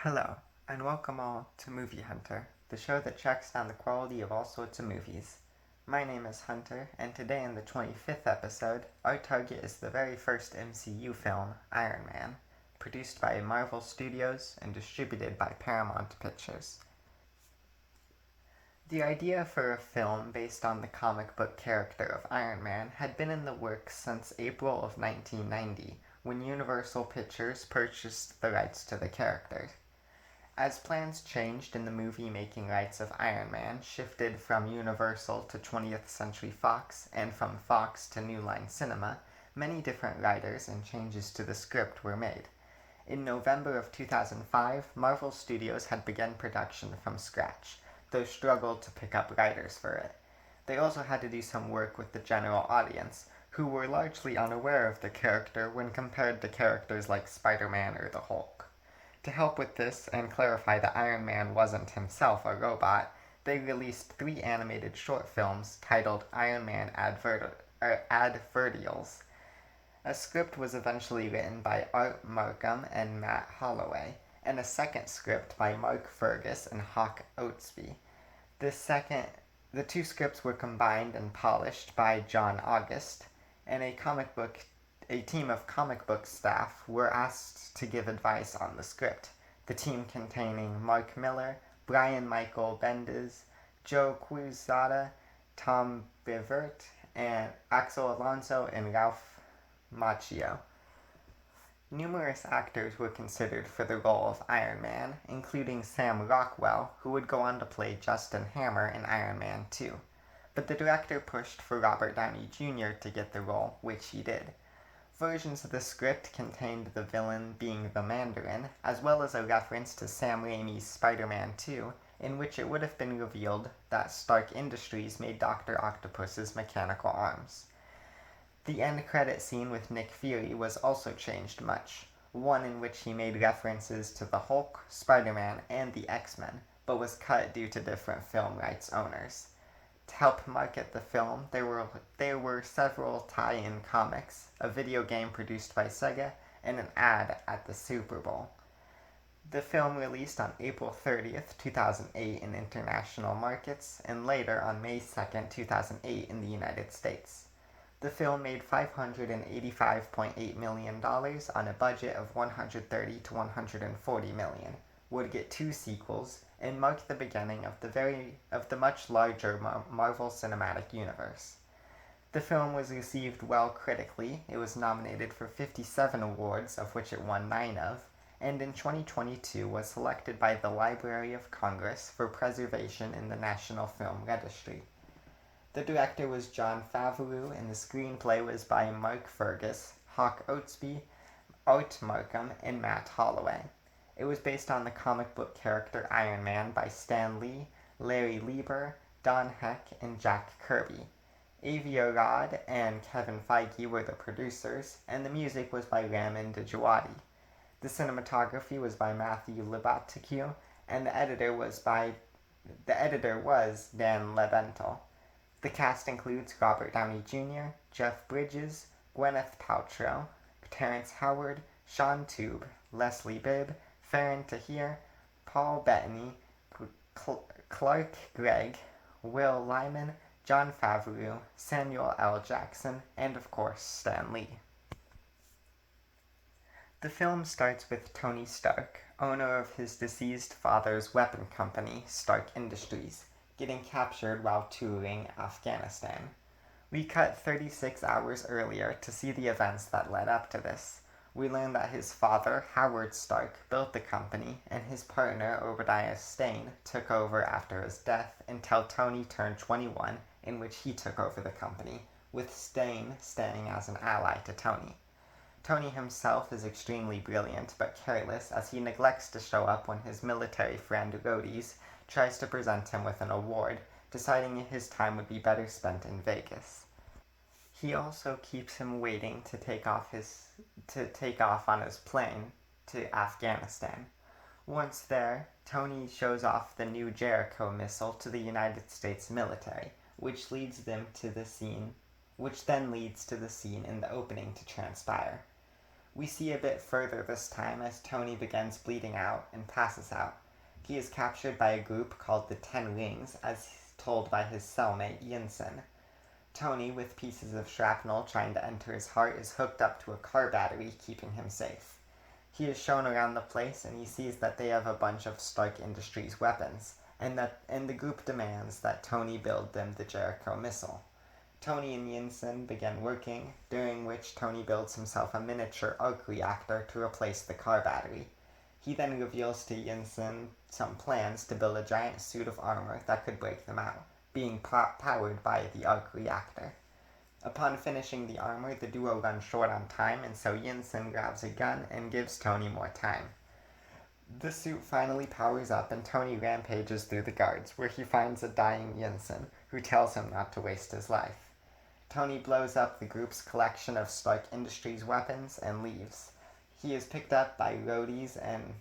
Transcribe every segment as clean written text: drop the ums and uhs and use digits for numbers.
Hello, and welcome all to Movie Hunter, the show that tracks down the quality of all sorts of movies. My name is Hunter, and today in the 25th episode, our target is the very first MCU film, Iron Man, produced by Marvel Studios and distributed by Paramount Pictures. The idea for a film based on the comic book character of Iron Man had been in the works since April of 1990, when Universal Pictures purchased the rights to the character. As plans changed and the movie-making rights of Iron Man shifted from Universal to 20th Century Fox and from Fox to New Line Cinema, many different writers and changes to the script were made. In November of 2005, Marvel Studios had begun production from scratch, though struggled to pick up writers for it. They also had to do some work with the general audience, who were largely unaware of the character when compared to characters like Spider-Man or the Hulk. To help with this and clarify that Iron Man wasn't himself a robot, they released 3 animated short films titled Iron Man Advertials. A script was eventually written by Art Markham and Matt Holloway, and a second script by Mark Fergus and Hawk Oatsby. The 2 scripts were combined and polished by John August, and a team of comic book staff were asked to give advice on the script. The team containing Mark Miller, Brian Michael Bendis, Joe Quesada, Tom Bivert, and Axel Alonso and Ralph Macchio. Numerous actors were considered for the role of Iron Man, including Sam Rockwell, who would go on to play Justin Hammer in Iron Man 2. But the director pushed for Robert Downey Jr. to get the role, which he did. Versions of the script contained the villain being the Mandarin, as well as a reference to Sam Raimi's Spider-Man 2, in which it would have been revealed that Stark Industries made Dr. Octopus's mechanical arms. The end credit scene with Nick Fury was also changed much, one in which he made references to the Hulk, Spider-Man, and the X-Men, but was cut due to different film rights owners. To help market the film, there were several tie-in comics, a video game produced by Sega, and an ad at the Super Bowl. The film released on April 30th, 2008 in international markets, and later on May 2nd, 2008 in the United States. The film made $585.8 million on a budget of $130 to $140 million, would get 2 sequels, and marked the beginning of the much larger Marvel Cinematic Universe. The film was received well critically. It was nominated for 57 awards, of which it won 9 of, and in 2022 was selected by the Library of Congress for preservation in the National Film Registry. The director was Jon Favreau, and the screenplay was by Mark Fergus, Hawk Oatsby, Art Markham, and Matt Holloway. It was based on the comic book character Iron Man by Stan Lee, Larry Lieber, Don Heck, and Jack Kirby. Avi Arad and Kevin Feige were the producers, and the music was by Ramin Djawadi. The cinematography was by Matthew Libatique, and the editor was Dan Leventhal. The cast includes Robert Downey Jr., Jeff Bridges, Gwyneth Paltrow, Terrence Howard, Sean Tube, Leslie Bibb, Farron Tahir, Paul Bettany, Clark Gregg, Will Lyman, Jon Favreau, Samuel L. Jackson, and of course Stan Lee. The film starts with Tony Stark, owner of his deceased father's weapon company, Stark Industries, getting captured while touring Afghanistan. We cut 36 hours earlier to see the events that led up to this. We learn that his father, Howard Stark, built the company, and his partner, Obadiah Stane, took over after his death until Tony turned 21, in which he took over the company, with Stane staying as an ally to Tony. Tony himself is extremely brilliant but careless, as he neglects to show up when his military friend Rhodes tries to present him with an award, deciding his time would be better spent in Vegas. He also keeps him waiting to take off on his plane to Afghanistan. Once there, Tony shows off the new Jericho missile to the United States military, which then leads to the scene in the opening to transpire. We see a bit further this time as Tony begins bleeding out and passes out. He is captured by a group called the Ten Rings, as told by his cellmate Yinsen. Tony, with pieces of shrapnel trying to enter his heart, is hooked up to a car battery, keeping him safe. He is shown around the place and he sees that they have a bunch of Stark Industries weapons, and the group demands that Tony build them the Jericho missile. Tony and Yinsen begin working, during which Tony builds himself a miniature arc reactor to replace the car battery. He then reveals to Yinsen some plans to build a giant suit of armor that could break them out, being powered by the arc reactor. Upon finishing the armor, the duo runs short on time, and so Yinsen grabs a gun and gives Tony more time. The suit finally powers up, and Tony rampages through the guards, where he finds a dying Yinsen, who tells him not to waste his life. Tony blows up the group's collection of Stark Industries weapons and leaves. He is picked up by Rhodes and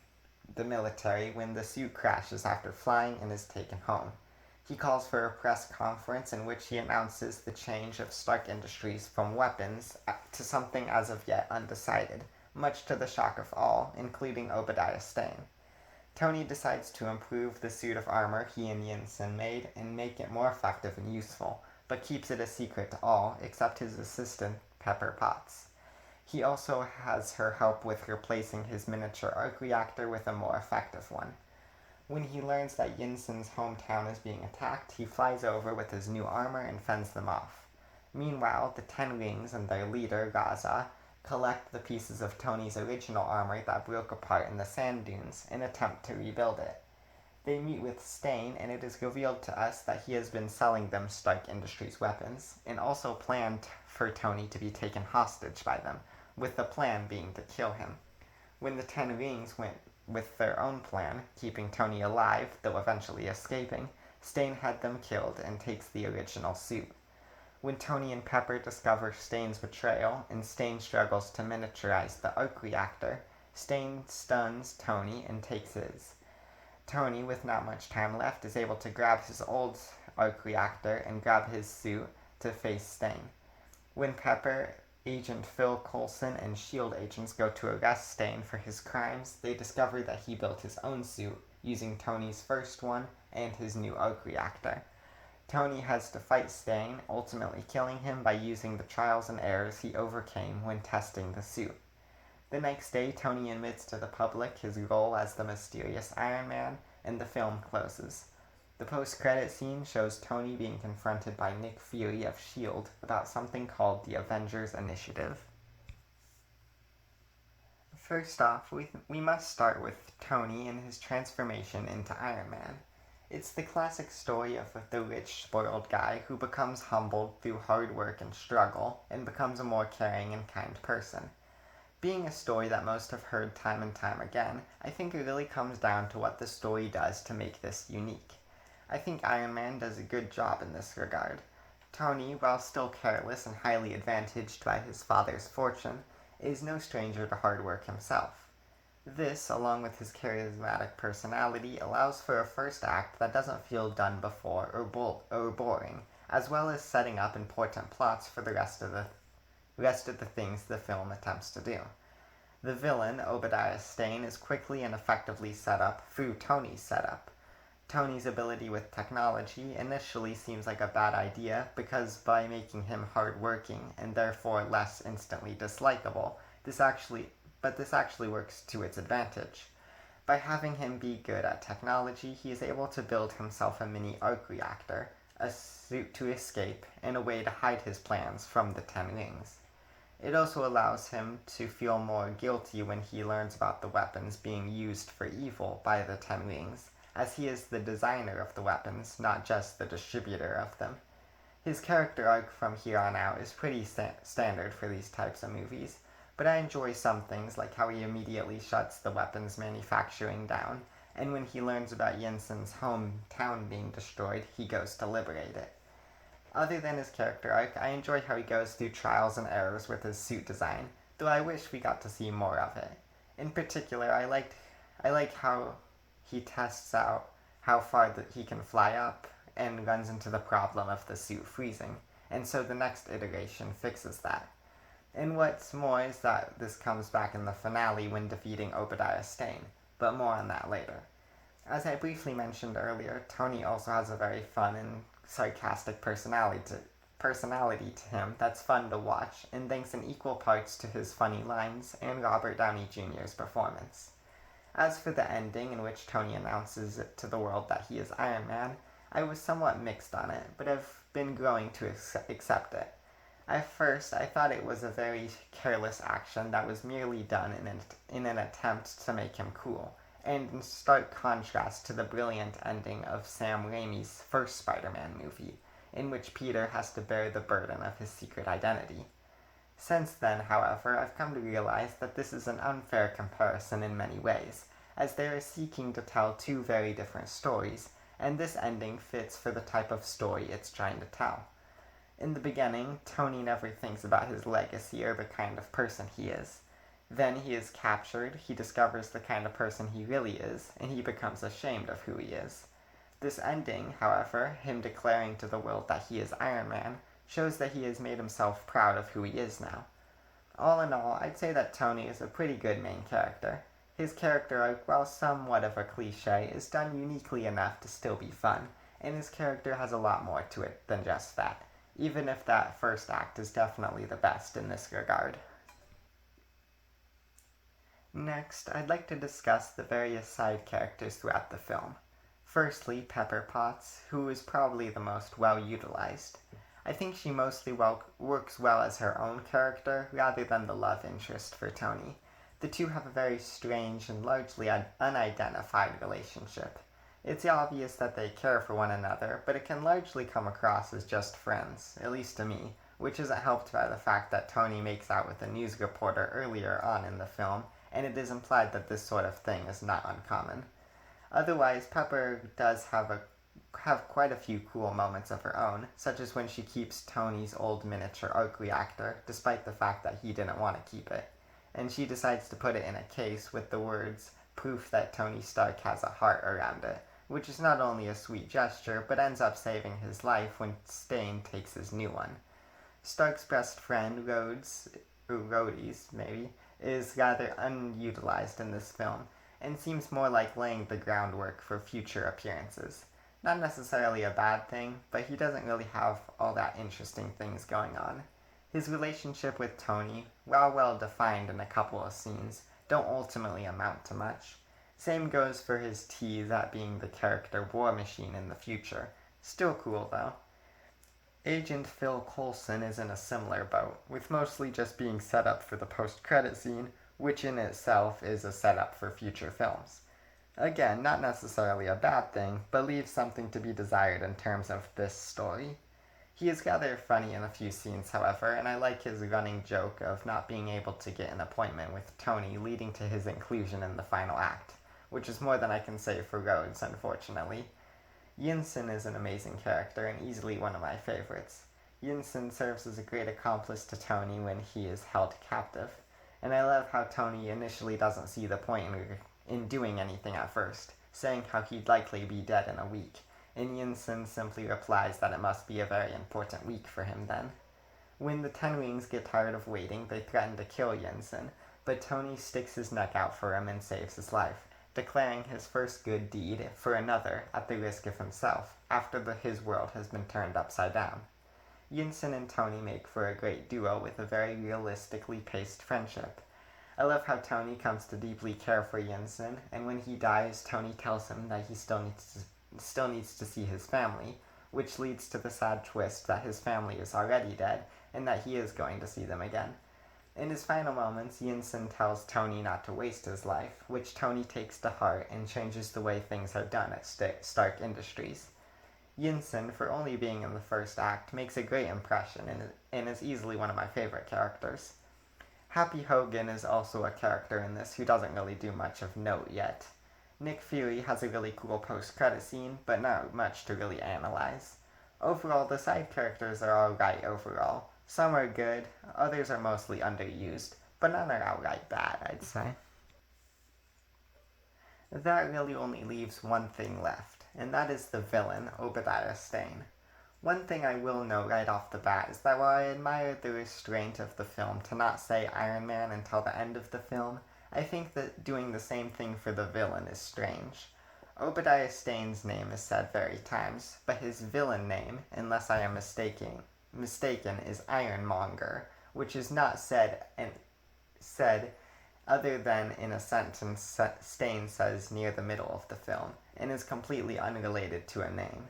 the military when the suit crashes after flying and is taken home. He calls for a press conference in which he announces the change of Stark Industries from weapons to something as of yet undecided, much to the shock of all, including Obadiah Stane. Tony decides to improve the suit of armor he and Yinsen made and make it more effective and useful, but keeps it a secret to all except his assistant, Pepper Potts. He also has her help with replacing his miniature arc reactor with a more effective one. When he learns that Yinsen's hometown is being attacked, he flies over with his new armor and fends them off. Meanwhile, the Ten Rings and their leader, Gaza, collect the pieces of Tony's original armor that broke apart in the sand dunes and attempt to rebuild it. They meet with Stane, and it is revealed to us that he has been selling them Stark Industries weapons, and also planned for Tony to be taken hostage by them, with the plan being to kill him. When the Ten Rings went with their own plan, keeping Tony alive, though eventually escaping, Stane had them killed and takes the original suit. When Tony and Pepper discover Stane's betrayal, and Stane struggles to miniaturize the arc reactor, Stane stuns Tony and takes his. Tony, with not much time left, is able to grab his old arc reactor and grab his suit to face Stane. When Pepper, Agent Phil Coulson, and S.H.I.E.L.D. agents go to arrest Stane for his crimes, they discover that he built his own suit, using Tony's first one and his new arc reactor. Tony has to fight Stane, ultimately killing him by using the trials and errors he overcame when testing the suit. The next day, Tony admits to the public his role as the mysterious Iron Man, and the film closes. The post-credit scene shows Tony being confronted by Nick Fury of S.H.I.E.L.D. about something called the Avengers Initiative. First off, we must start with Tony and his transformation into Iron Man. It's the classic story of the rich, spoiled guy who becomes humbled through hard work and struggle, and becomes a more caring and kind person. Being a story that most have heard time and time again, I think it really comes down to what the story does to make this unique. I think Iron Man does a good job in this regard. Tony, while still careless and highly advantaged by his father's fortune, is no stranger to hard work himself. This, along with his charismatic personality, allows for a first act that doesn't feel done before or boring, as well as setting up important plots for the rest of the things the film attempts to do. The villain, Obadiah Stane, is quickly and effectively set up through Tony's setup. Tony's ability with technology initially seems like a bad idea because by making him hardworking and therefore less instantly dislikable, this actually works to its advantage. By having him be good at technology, he is able to build himself a mini arc reactor, a suit to escape, and a way to hide his plans from the Ten Rings. It also allows him to feel more guilty when he learns about the weapons being used for evil by the Ten Rings, as he is the designer of the weapons, not just the distributor of them. His character arc from here on out is pretty standard for these types of movies, but I enjoy some things like how he immediately shuts the weapons manufacturing down, and when he learns about Yinsen's hometown being destroyed, he goes to liberate it. Other than his character arc, I enjoy how he goes through trials and errors with his suit design, though I wish we got to see more of it. In particular, I like how he tests out how far that he can fly up and runs into the problem of the suit freezing, and so the next iteration fixes that. And what's more is that this comes back in the finale when defeating Obadiah Stane, but more on that later. As I briefly mentioned earlier, Tony also has a very fun and sarcastic personality to him that's fun to watch, and thanks in equal parts to his funny lines and Robert Downey Jr.'s performance. As for the ending, in which Tony announces it to the world that he is Iron Man, I was somewhat mixed on it, but I've been growing to accept it. At first, I thought it was a very careless action that was merely done in an attempt to make him cool, and in stark contrast to the brilliant ending of Sam Raimi's first Spider-Man movie, in which Peter has to bear the burden of his secret identity. Since then, however, I've come to realize that this is an unfair comparison in many ways, as they are seeking to tell two very different stories, and this ending fits for the type of story it's trying to tell. In the beginning, Tony never thinks about his legacy or the kind of person he is. Then he is captured, he discovers the kind of person he really is, and he becomes ashamed of who he is. This ending, however, him declaring to the world that he is Iron Man, shows that he has made himself proud of who he is now. All in all, I'd say that Tony is a pretty good main character. His character arc, while somewhat of a cliche, is done uniquely enough to still be fun, and his character has a lot more to it than just that, even if that first act is definitely the best in this regard. Next, I'd like to discuss the various side characters throughout the film. Firstly, Pepper Potts, who is probably the most well utilized. I think she mostly works well as her own character rather than the love interest for Tony. The two have a very strange and largely unidentified relationship. It's obvious that they care for one another, but it can largely come across as just friends, at least to me, which isn't helped by the fact that Tony makes out with a news reporter earlier on in the film, and it is implied that this sort of thing is not uncommon. Otherwise, Pepper does have quite a few cool moments of her own, such as when she keeps Tony's old miniature arc reactor, despite the fact that he didn't want to keep it. And she decides to put it in a case with the words, "proof that Tony Stark has a heart" around it, which is not only a sweet gesture, but ends up saving his life when Stane takes his new one. Stark's best friend, Rhodes, maybe, is rather unutilized in this film, and seems more like laying the groundwork for future appearances. Not necessarily a bad thing, but he doesn't really have all that interesting things going on. His relationship with Tony, while well defined in a couple of scenes, don't ultimately amount to much. Same goes for his tease at being the character War Machine in the future. Still cool though. Agent Phil Coulson is in a similar boat, with mostly just being set up for the post-credit scene, which in itself is a setup for future films. Again, not necessarily a bad thing, but leaves something to be desired in terms of this story. He is rather funny in a few scenes, however, and I like his running joke of not being able to get an appointment with Tony, leading to his inclusion in the final act, which is more than I can say for Rhodes, unfortunately. Yinsen is an amazing character and easily one of my favorites. Yinsen serves as a great accomplice to Tony when he is held captive, and I love how Tony initially doesn't see the point in doing anything at first, saying how he'd likely be dead in a week, and Yinsen simply replies that it must be a very important week for him then. When the Ten Rings get tired of waiting, they threaten to kill Yinsen, but Tony sticks his neck out for him and saves his life, declaring his first good deed for another at the risk of himself, after his world has been turned upside down. Yinsen and Tony make for a great duo with a very realistically paced friendship. I love how Tony comes to deeply care for Yinsen, and when he dies, Tony tells him that he still needs to see his family, which leads to the sad twist that his family is already dead, and that he is going to see them again. In his final moments, Yinsen tells Tony not to waste his life, which Tony takes to heart and changes the way things are done at Stark Industries. Yinsen, for only being in the first act, makes a great impression and is easily one of my favorite characters. Happy Hogan is also a character in this who doesn't really do much of note yet. Nick Fury has a really cool post-credit scene, but not much to really analyze. Overall, the side characters are alright overall. Some are good, others are mostly underused, but none are outright bad, I'd say. That really only leaves one thing left, and that is the villain, Obadiah Stane. One thing I will note right off the bat is that while I admire the restraint of the film to not say Iron Man until the end of the film, I think that doing the same thing for the villain is strange. Obadiah Stane's name is said various times, but his villain name, unless I am mistaken, is Monger, which is not said other than in a sentence Stane says near the middle of the film, and is completely unrelated to a name.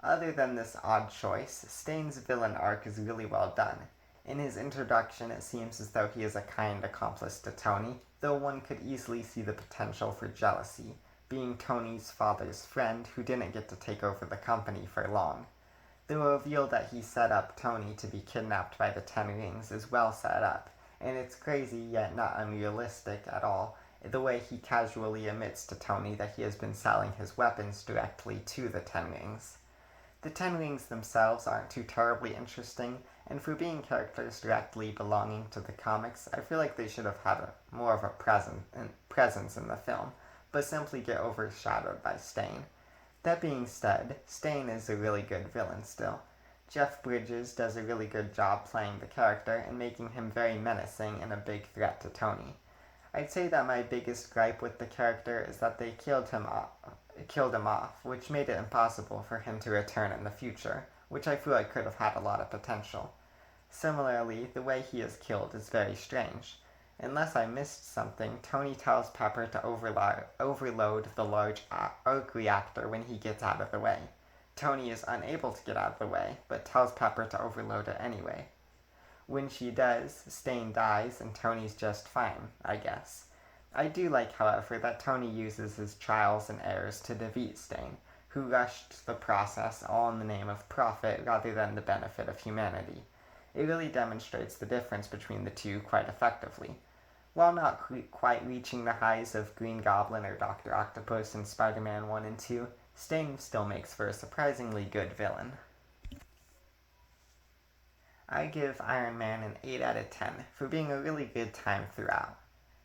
Other than this odd choice, Stane's villain arc is really well done. In his introduction, it seems as though he is a kind accomplice to Tony, though one could easily see the potential for jealousy, being Tony's father's friend who didn't get to take over the company for long. The reveal that he set up Tony to be kidnapped by the Ten Rings is well set up, and it's crazy yet not unrealistic at all, the way he casually admits to Tony that he has been selling his weapons directly to the Ten Rings. The Ten Rings themselves aren't too terribly interesting, and for being characters directly belonging to the comics, I feel like they should have had more of a presence in the film, but simply get overshadowed by Stane. That being said, Stane is a really good villain still. Jeff Bridges does a really good job playing the character and making him very menacing and a big threat to Tony. I'd say that my biggest gripe with the character is that they killed him off, which made it impossible for him to return in the future, which I feel like could have had a lot of potential. Similarly, the way he is killed is very strange. Unless I missed something, Tony tells Pepper to overload the large arc reactor when he gets out of the way. Tony is unable to get out of the way, but tells Pepper to overload it anyway. When she does, Stane dies and Tony's just fine, I guess. I do like, however, that Tony uses his trials and errors to defeat Stane, who rushed the process all in the name of profit rather than the benefit of humanity. It really demonstrates the difference between the two quite effectively. While not quite reaching the highs of Green Goblin or Dr. Octopus in Spider-Man 1 and 2, Stane still makes for a surprisingly good villain. I give Iron Man an 8 out of 10 for being a really good time throughout.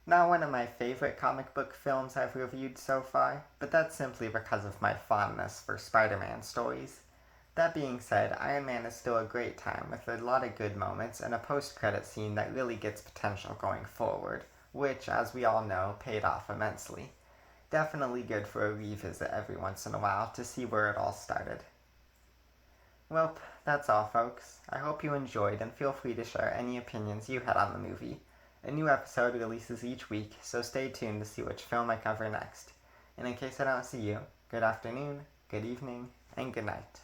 Not one of my favorite comic book films I've reviewed so far, but that's simply because of my fondness for Spider-Man stories. That being said, Iron Man is still a great time with a lot of good moments and a post-credit scene that really gets potential going forward, which, as we all know, paid off immensely. Definitely good for a revisit every once in a while to see where it all started. Well, that's all, folks. I hope you enjoyed, and feel free to share any opinions you had on the movie. A new episode releases each week, so stay tuned to see which film I cover next. And in case I don't see you, good afternoon, good evening, and good night.